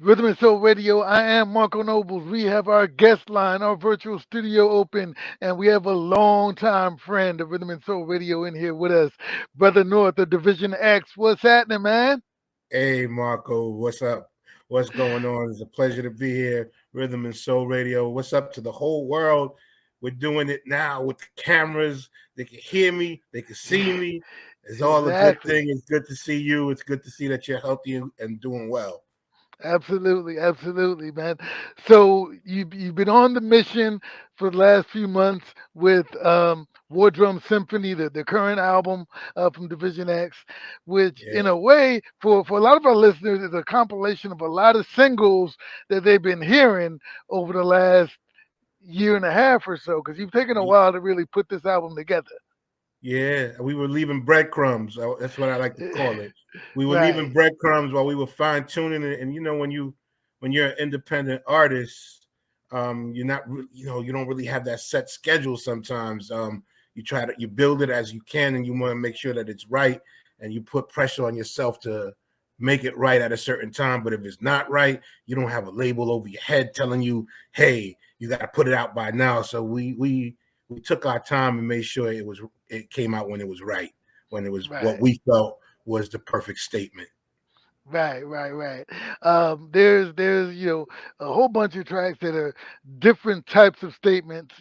Rhythm and Soul Radio. I am Marco Nobles. We have our guest line, our virtual studio open, and we have a longtime friend of Rhythm and Soul Radio in here with us, Brother North of Division X. What's happening, man? Hey Marco, what's up? What's going on? It's a pleasure to be here. Rhythm and Soul Radio. What's up to the whole world? We're doing it now with the cameras. They can hear me, they can see me. It's all a good Exactly. thing. It's good to see you. It's good to see that you're healthy and doing well. Absolutely, absolutely, man. So you've been on the mission for the last few months with War Drum Symphony, the current album from Division X, which Yeah, in a way for a lot of our listeners is a compilation of a lot of singles that they've been hearing over the last year and a half or so. Because you've taken a while to really put this album together. yeah. We were leaving breadcrumbs. That's what I like to call it. We were leaving Right, breadcrumbs while we were fine tuning it. And when you're an independent artist, you're not, you don't really have that set schedule. Sometimes you build it as you can, and you want to make sure that it's right, and you put pressure on yourself to make it right at a certain time. But if it's not right, you don't have a label over your head telling you, "Hey, you got to put it out by now." So we took our time and made sure it came out when it was right, when it was what right. we felt was the perfect statement. Right, right, right. There's a whole bunch of tracks that are different types of statements.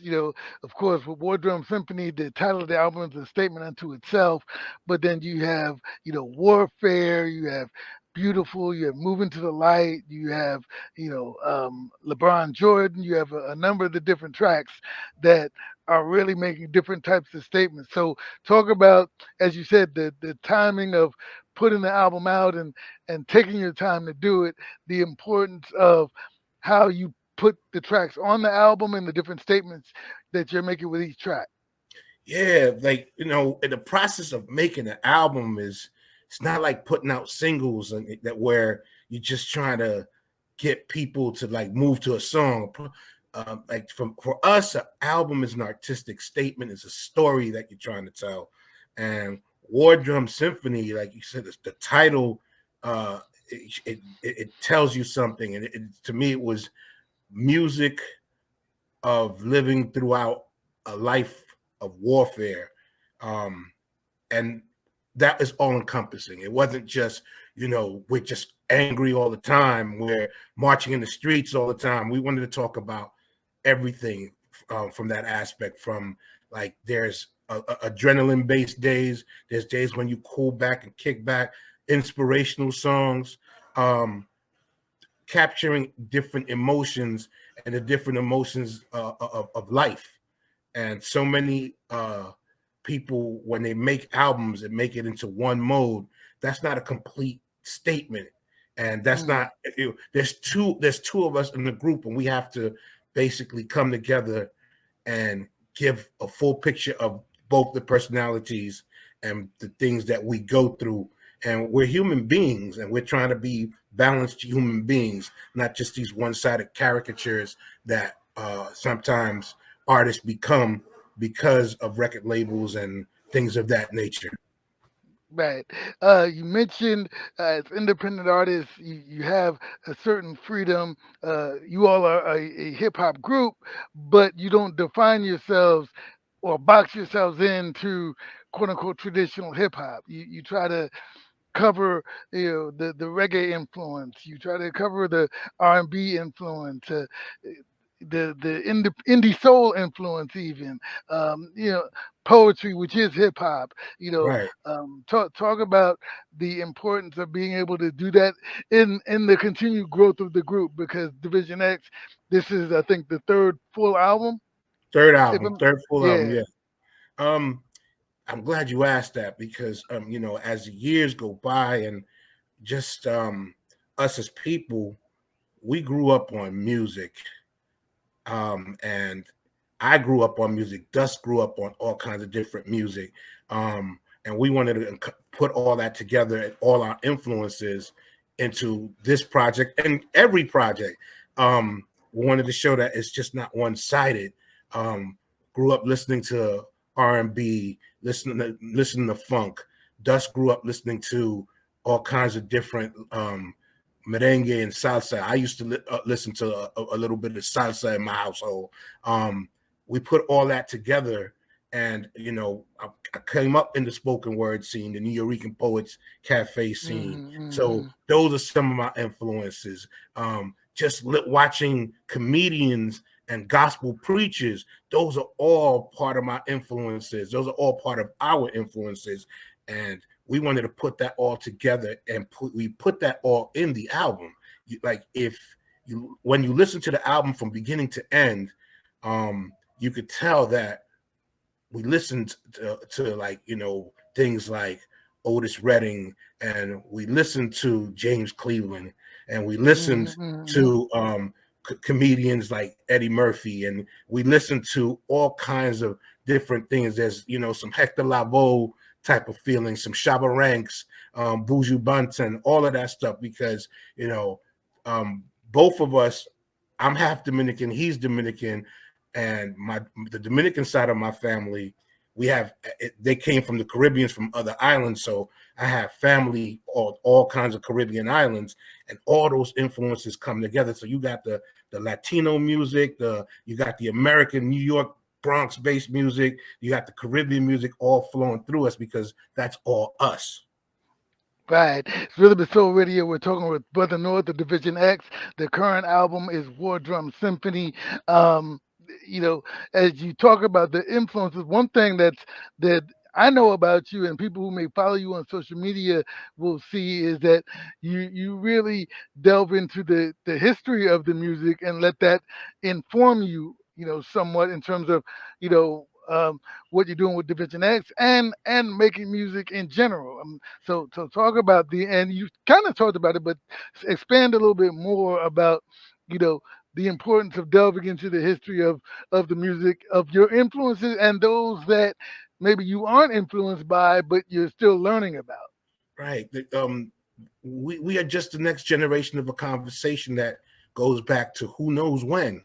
Of course, with War Drum Symphony, the title of the album is a statement unto itself. But then you have warfare, you have beautiful, you have moving to the light, you have LeBron Jordan, you have a number of the different tracks that are really making different types of statements. So talk about, as you said, the timing of putting the album out and taking your time to do it, the importance of how you put the tracks on the album and the different statements that you're making with each track. Yeah, like in the process of making an album it's not like putting out singles and that where you're just trying to get people to like move to a song. Like for us, an album is an artistic statement. It's a story that you're trying to tell. And War Drum Symphony, like you said, it's the title. It tells you something, and to me, it was music of living throughout a life of warfare. Um, and that is all encompassing. It wasn't just, we're just angry all the time. We're marching in the streets all the time. We wanted to talk about everything from that aspect. From like, there's adrenaline based days, there's days when you cool back and kick back, inspirational songs. Capturing different emotions and the different emotions of life. And so many people, when they make albums and make it into one mode, that's not a complete statement. And that's Mm, not, there's two of us in the group, and we have to basically come together and give a full picture of both the personalities and the things that we go through. And we're human beings, and we're trying to be balanced human beings, not just these one-sided caricatures that sometimes artists become because of record labels and things of that nature. right. You mentioned as independent artists, you have a certain freedom. You all are a hip hop group, but you don't define yourselves or box yourselves into quote unquote traditional hip hop. You try to cover the reggae influence. You try to cover the R&B influence, the indie soul influence, even poetry, which is hip hop. Right. Talk about the importance of being able to do that in the continued growth of the group, because Division X, this is I think the third full album. If I'm, Third full album, yeah, yeah. Um, I'm glad you asked that because as the years go by and just us as people, we grew up on music. And I grew up on music. Dust grew up on all kinds of different music. And we wanted to put all that together and all our influences into this project and every project. We wanted to show that it's just not one-sided. Grew up listening to R&B, listening to funk. Dust grew up listening to all kinds of different merengue and salsa. I used to listen to a little bit of salsa in my household. Um, we put all that together, and I came up in the spoken word scene, the New Yorican Poets Cafe scene. Mm-hmm, So mm-hmm. those are some of my influences. Just watching comedians and gospel preachers, those are all part of my influences. Those are all part of our influences. And we wanted to put that all together, and we put that all in the album. Like, if you, when you listen to the album from beginning to end, you could tell that we listened to like, things like Otis Redding, and we listened to James Cleveland, and we listened Mm-hmm, mm-hmm. to comedians like Eddie Murphy, and we listened to all kinds of different things. There's, some Hector Lavoe type of feeling, some Shabba Ranks, Buju Banton, all of that stuff, because, um, both of us, I'm half Dominican, he's Dominican, and the Dominican side of my family, they came from the Caribbean, from other islands. So I have family all kinds of Caribbean islands, and all those influences come together. So you got the Latino music, you got the American New York Bronx based music, you got the Caribbean music, all flowing through us, because that's all us. Right. It's Rhythm and Soul Radio. We're talking with Brother North, the Division X. The current album is War Drum Symphony. Um, you know, as you talk about the influences, one thing that I know about you and people who may follow you on social media will see is that you really delve into the history of the music and let that inform you, somewhat in terms of, what you're doing with Division X and making music in general. So talk about and you kind of talked about it, but expand a little bit more about, you know, the importance of delving into the history of the music, of your influences and those that maybe you aren't influenced by, but you're still learning about. Right. We are just the next generation of a conversation that goes back to who knows when.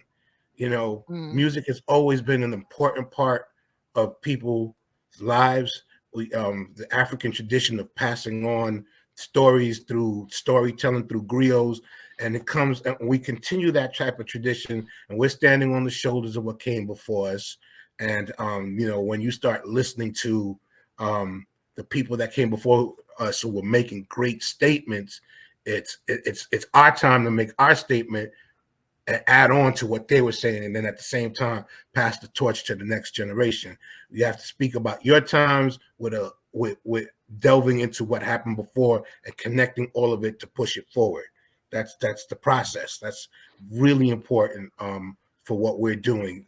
Mm, Music has always been an important part of people's lives. The African tradition of passing on stories through storytelling, through griots, and we continue that type of tradition, and we're standing on the shoulders of what came before us. And when you start listening to the people that came before us who were making great statements, it's our time to make our statement and add on to what they were saying, and then at the same time pass the torch to the next generation. You have to speak about your times with delving into what happened before and connecting all of it to push it forward. That's the process. That's really important for what we're doing.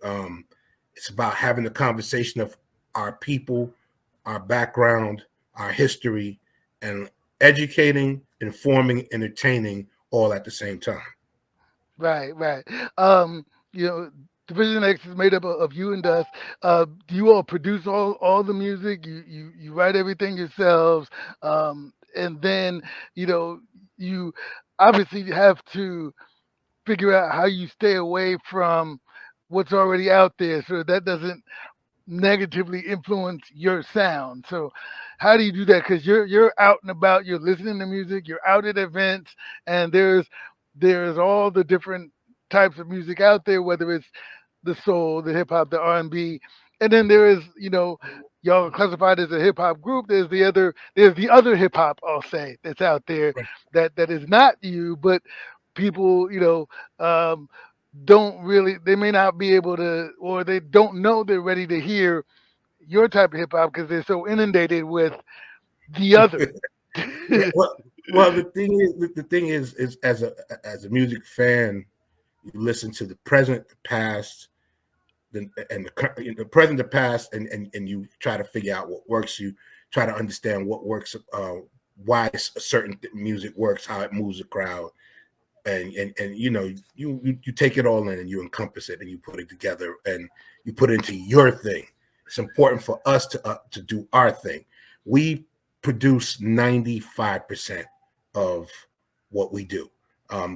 It's about having a conversation of our people, our background, our history, and educating, informing, entertaining, all at the same time. right, right. Um, Division X is made up of you and us. Do you all produce all the music? You write everything yourselves, and then you know you obviously have to figure out how you stay away from what's already out there so that doesn't negatively influence your sound. So how do you do that? Because you're out and about, you're listening to music, you're out at events, and there's all the different types of music out there, whether it's the soul, the hip hop, the R&B, and then there is, y'all are classified as a hip hop group. There's the other hip hop, I'll say, that's out there that is not you, but people, um, don't really, they may not be able to, or they don't know they're ready to hear your type of hip hop because they're so inundated with the other. Yeah, well, the thing is, as a music fan, you listen to the present, the past, the present, the past, and you try to figure out what works. You try to understand what works, why a certain music works, how it moves the crowd, and you take it all in, and you encompass it, and you put it together, and you put it into your thing. It's important for us to do our thing. We produce 95% of what we do.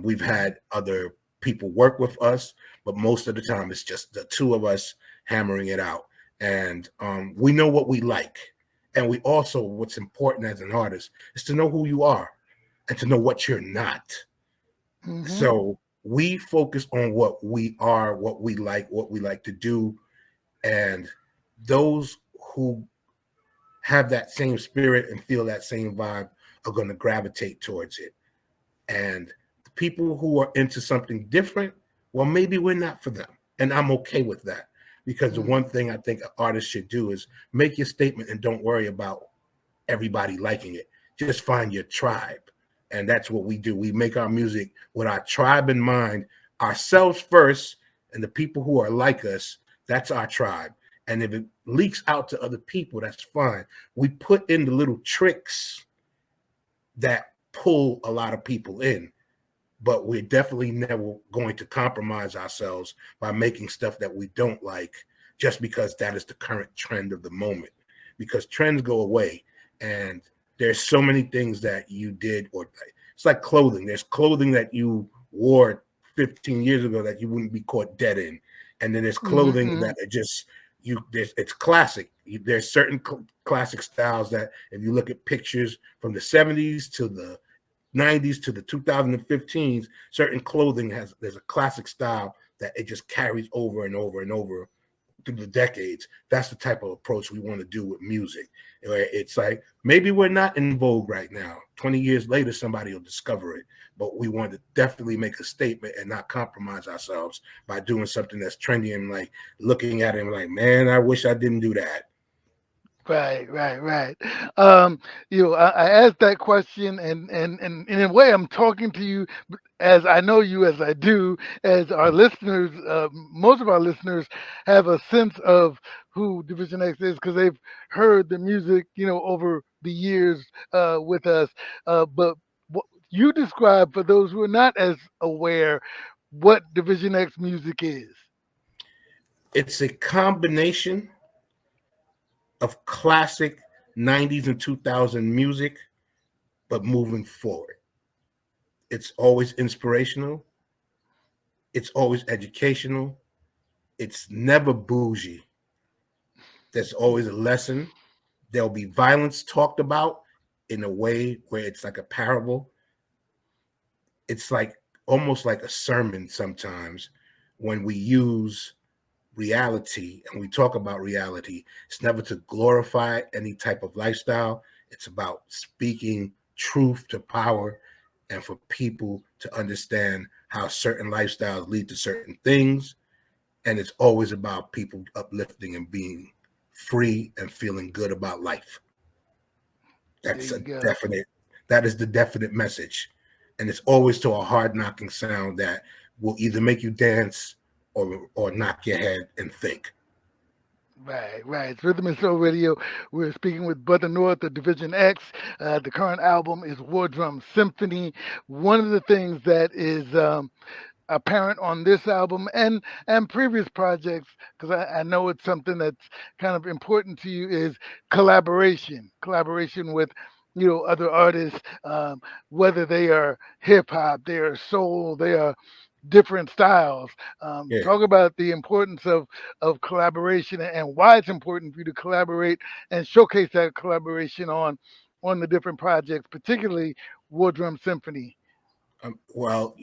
We've Mhm. had other people work with us, but most of the time it's just the two of us hammering it out, and we know what we like, and we also, what's important as an artist is to know who you are and to know what you're not. Mm-hmm. So we focus on what we are, what we like to do, and those who have that same spirit and feel that same vibe are going to gravitate towards it. And the people who are into something different, well, maybe we're not for them. And I'm okay with that. Because the one thing I think an artist should do is make your statement and don't worry about everybody liking it. Just find your tribe. And that's what we do. We make our music with our tribe in mind, ourselves first, and the people who are like us, that's our tribe. And if it leaks out to other people, that's fine. We put in the little tricks that pull a lot of people in, but we're definitely never going to compromise ourselves by making stuff that we don't like just because that is the current trend of the moment. Because trends go away, and there's so many things that you did, or it's like clothing. There's clothing that you wore 15 years ago that you wouldn't be caught dead in, and then there's clothing Mm-hmm. that are just it's classic. There's certain classic styles that if you look at pictures from the 70s to the 90s to the 2015s, certain clothing there's a classic style that it just carries over and over and over through the decades. That's the type of approach we want to do with music. Where it's like maybe we're not in vogue right now. 20 years later, somebody will discover it. But we want to definitely make a statement and not compromise ourselves by doing something that's trendy and like looking at it and like, man, I wish I didn't do that. Right, right, right. Um, I asked that question, and in a way, I'm talking to you as I know you as I do, as our listeners. Most of our listeners have a sense of who Division X is because they've heard the music, over the years with us. But what you describe for those who are not as aware, what Division X music is. It's a combination of classic 90s and 2000 music, but moving forward. It's always inspirational. It's always educational. It's never bougie. There's always a lesson. There'll be violence talked about in a way where it's like a parable. It's like almost like a sermon sometimes when we use reality and we talk about reality. It's never to glorify any type of lifestyle. It's about speaking truth to power and for people to understand how certain lifestyles lead to certain things. And it's always about people uplifting and being free and feeling good about life. There That's a you go. definite, that is the definite message. And it's always to a hard knocking sound that will either make you dance or knock your head and think. Right, right. It's Rhythm and Soul Radio. We're speaking with Brother North of Division X. The current album is War Drum Symphony. One of the things that is apparent on this album and previous projects, because I know it's something that's kind of important to you, is collaboration with other artists, whether they are hip hop, they are soul, they are different styles. Yeah. Talk about the importance of collaboration and why it's important for you to collaborate and showcase that collaboration on the different projects, particularly War Drum Symphony. Well,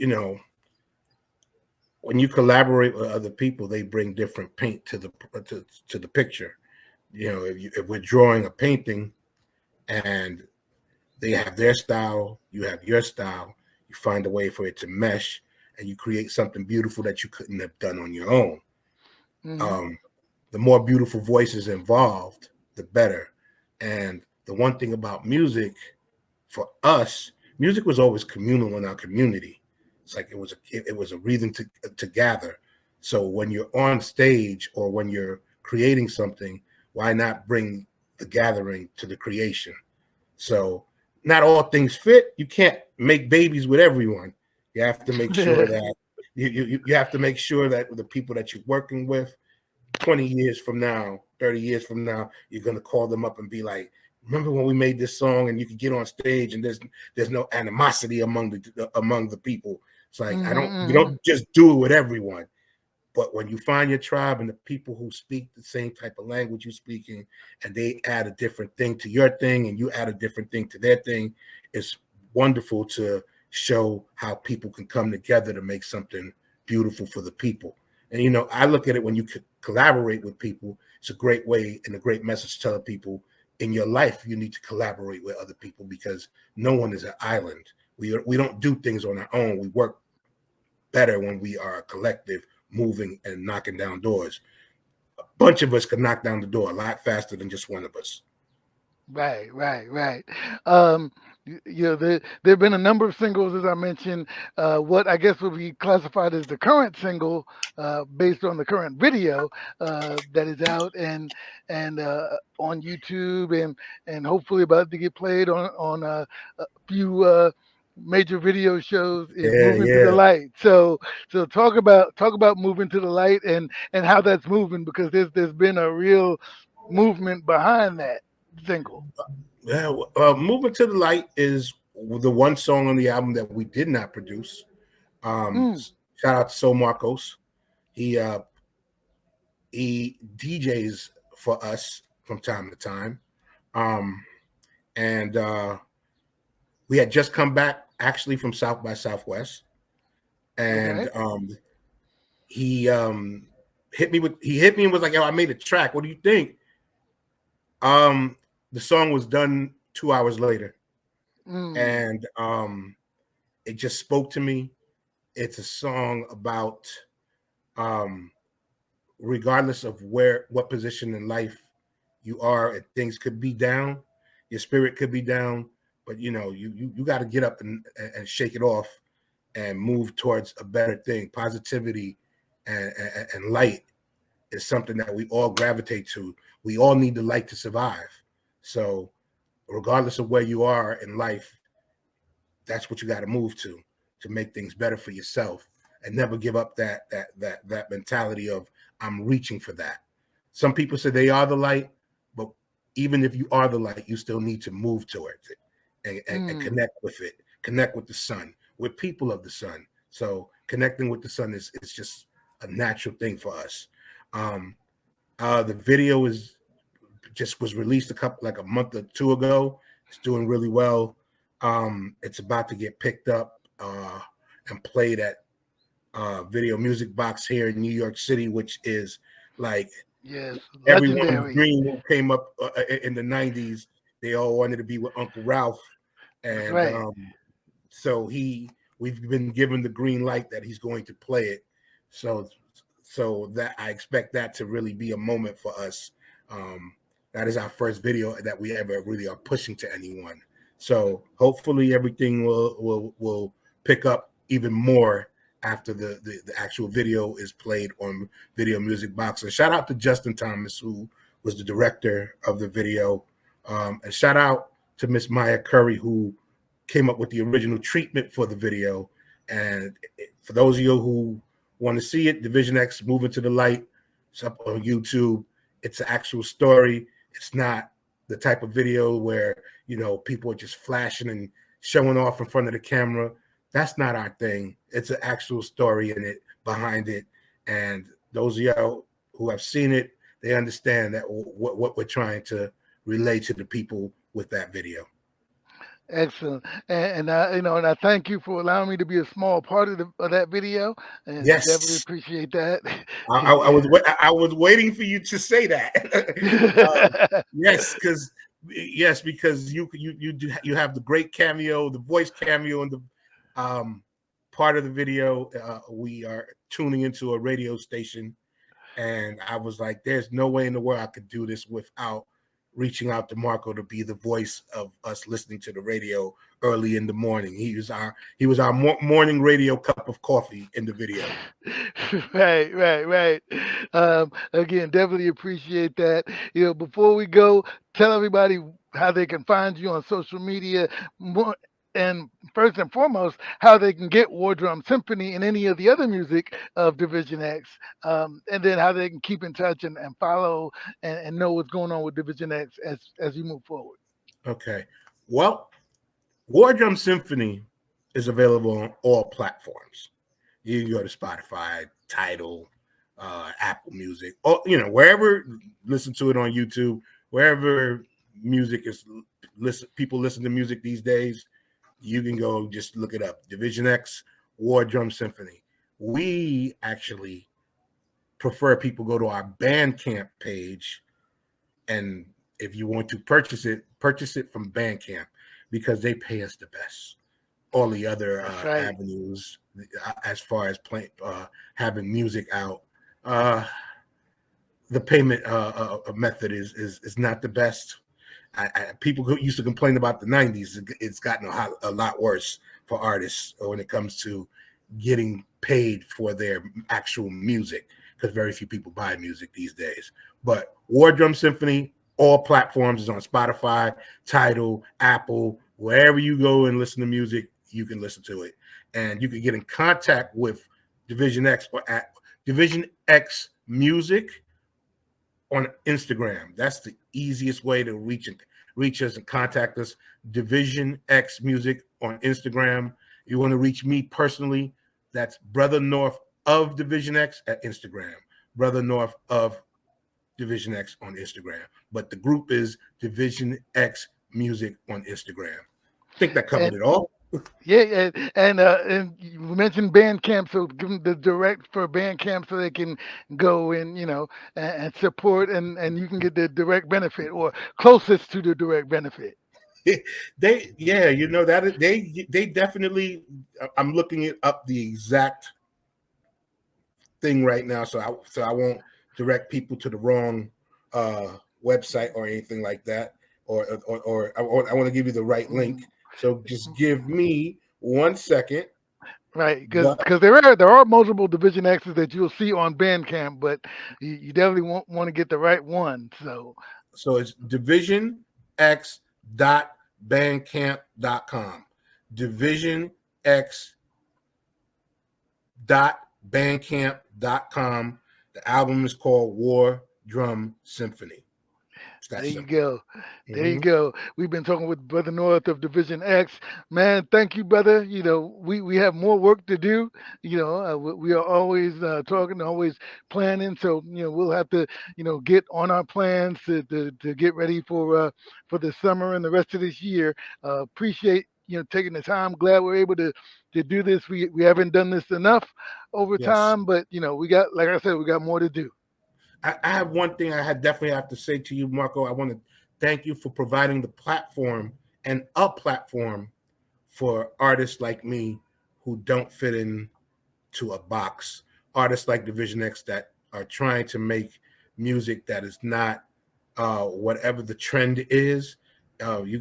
when you collaborate with other people, they bring different paint to the picture. If we're drawing a painting and they have their style, you have your style, you find a way for it to mesh, and you create something beautiful that you couldn't have done on your own. Hmm. Um, the more beautiful voices involved, the better. And the one thing about music for us, music was always communal in our community. It's like it was a reason to gather. So when you're on stage or when you're creating something, why not bring the gathering to the creation? So not all things fit. You can't make babies with everyone. You have to make sure that you have to make sure that the people that you're working with 20 years from now, 30 years from now, you're going to call them up and be like, remember when we made this song, and you could get on stage and there's no animosity among the people. It's like you Hmm. don't just do it with everyone. But when you find your tribe and the people who speak the same type of language you're speaking, and they add a different thing to your thing, and you add a different thing to their thing, it's wonderful to show how people can come together to make something beautiful for the people. And you know, I look at it when you collaborate with people, it's a great way and a great message to tell people in your life you need to collaborate with other people because no one is an island. We don't do things on our own. We work better when we are a collective, moving and knocking down doors. A bunch of us can knock down the door a lot faster than just one of us. Right, right, right. You know, there have been a number of singles, as I mentioned. What I guess would be classified as the current single, based on the current video that is out and on YouTube and hopefully about to get played on a few major video shows is Yeah, "Moving to the yeah. Light." So talk about moving to the light and how that's moving because there's been a real movement behind that single. Yeah, Moving to the Light is the one song on the album that we did not produce. Mm, Shout out to Soul Marcos. He he DJs for us from time to time. Um, and we had just come back actually from South by Southwest, and okay. he hit me and was like, "Yo, I made a track. What do you think?" Um, the song was done 2 hours later, Mm, and it just spoke to me. It's a song about um, regardless of what position in life you are, and things could be down, your spirit could be down, but you know you got to get up and shake it off and move towards a better thing. Positivity and light is something that we all gravitate to. We all need the light to survive. So regardless of where you are in life, that's what you got to move to make things better for yourself and never give up that mentality of I'm reaching for that. Some people say they are the light, but even if you are the light, you still need to move towards it and mm. connect with it, connect with the sun. We're people of the sun, so connecting with the sun is just a natural thing for us. um the video is just was released a couple like a month or two ago. It's doing really well. It's about to get picked up and played at Video Music Box here in New York City, which is like Yes, everyone's legendary. dream who came up in the '90s. They all wanted to be with Uncle Ralph, That's and right. so we've been given the green light that he's going to play it. So that I expect that to really be a moment for us. Um, that is our first video that we ever really are pushing to anyone. So hopefully everything will pick up even more after the actual video is played on Video Music Box. And shout out to Justin Thomas, who was the director of the video. And shout out to Miss Maya Curry, who came up with the original treatment for the video. And for those of you who want to see it, Division X Moving to the Light, it's up on YouTube. It's an actual story. It's not the type of video where, you know, people are just flashing and showing off in front of the camera. That's not our thing. It's an actual story in it, behind it. And those of y'all who have seen it, they understand that what we're trying to relay to the people with that video. Excellent. And I thank you for allowing me to be a small part of that video, and definitely Yes. appreciate that. I Yeah. I was waiting for you to say that. Yes, because you have the great cameo, the voice cameo, and the um, part of the video. We are tuning into a radio station, and I was like, "There's no way in the world I could do this without reaching out to Marco to be the voice of us listening to the radio early in the morning." He was our morning radio cup of coffee in the video. Right, right, right. Again, definitely appreciate that. Before we go, tell everybody how they can find you on social media, more, and first and foremost, how they can get War Drum Symphony and any of the other music of Division X, and then how they can keep in touch and follow and know what's going on with Division X as you move forward. Okay. Well, War Drum Symphony is available on all platforms. You can go to Spotify, Tidal, Apple Music, or wherever. Listen to it on YouTube, wherever music is. People listen to music these days. you can go just look it up. Division X War Drum Symphony. We actually prefer people go to our Bandcamp page, and if you want to purchase it from Bandcamp because they pay us the best. All the other That's right. avenues, as far as playing, having music out, uh, the payment method is not the best. People who used to complain about the '90s. It's gotten a lot worse for artists when it comes to getting paid for their actual music, because very few people buy music these days. But War Drum Symphony, all platforms, is on Spotify, Tidal, Apple, wherever you go and listen to music, you can listen to it, and you can get in contact with Division X or at Division X Music on Instagram. That's the easiest way to reach us and contact us. Division X Music on Instagram. You want to reach me personally, that's Brother North of Division X at Instagram. Brother North of Division X on Instagram. But the group is Division X Music on Instagram. I think that covered And it all. yeah, and you mentioned Bandcamp, so give them the direct for Bandcamp so they can go and and support, and you can get the direct benefit or closest to the direct benefit. They, yeah, that they definitely. I'm looking it up the exact thing right now, so I won't direct people to the wrong website or anything like that, or I want to give you the right link. So just give me 1 second. Right, because But there are multiple Division X's that you'll see on Bandcamp, but you definitely want to get the right one. So so it's divisionx.bandcamp.com. Divisionx.bandcamp.com. The album is called War Drum Symphony. It's that there you simple. go. There you Mm-hmm. go. We've been talking with Brother North of Division X. Man, thank you, brother. We have more work to do. We are always talking, always planning. So, we'll have to, get on our plans to get ready for the summer and the rest of this year. Appreciate, taking the time. Glad we're able to do this. We haven't done this enough over Yes. time, but, we got, like I said, we got more to do. I have one thing I had definitely have to say to you, Marco. I want to thank you for providing the platform and a platform for artists like me who don't fit in to a box. Artists like Division X that are trying to make music that is not whatever the trend is. You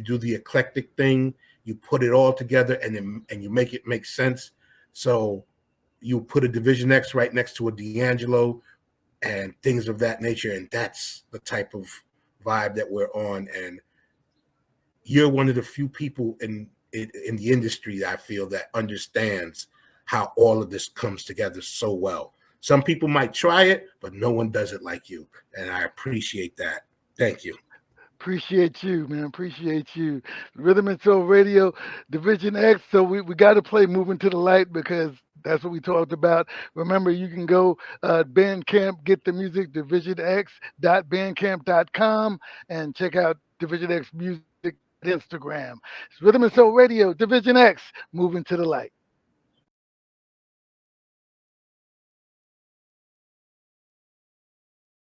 do the eclectic thing. You put it all together and you make it make sense. So you put a Division X right next to a D'Angelo and things of that nature, and that's the type of vibe that we're on. And you're one of the few people in the industry that I feel that understands how all of this comes together so well. Some people might try it, but no one does it like you, and I appreciate that. Thank you. Appreciate you, man. Appreciate you. Rhythm and Soul Radio, Division X. So we got to play Moving to the Light because that's what we talked about. Remember, you can go Bandcamp, get the music, divisionx.bandcamp.com, and check out Division X Music at Instagram. It's Rhythm and Soul Radio, Division X, Moving to the Light.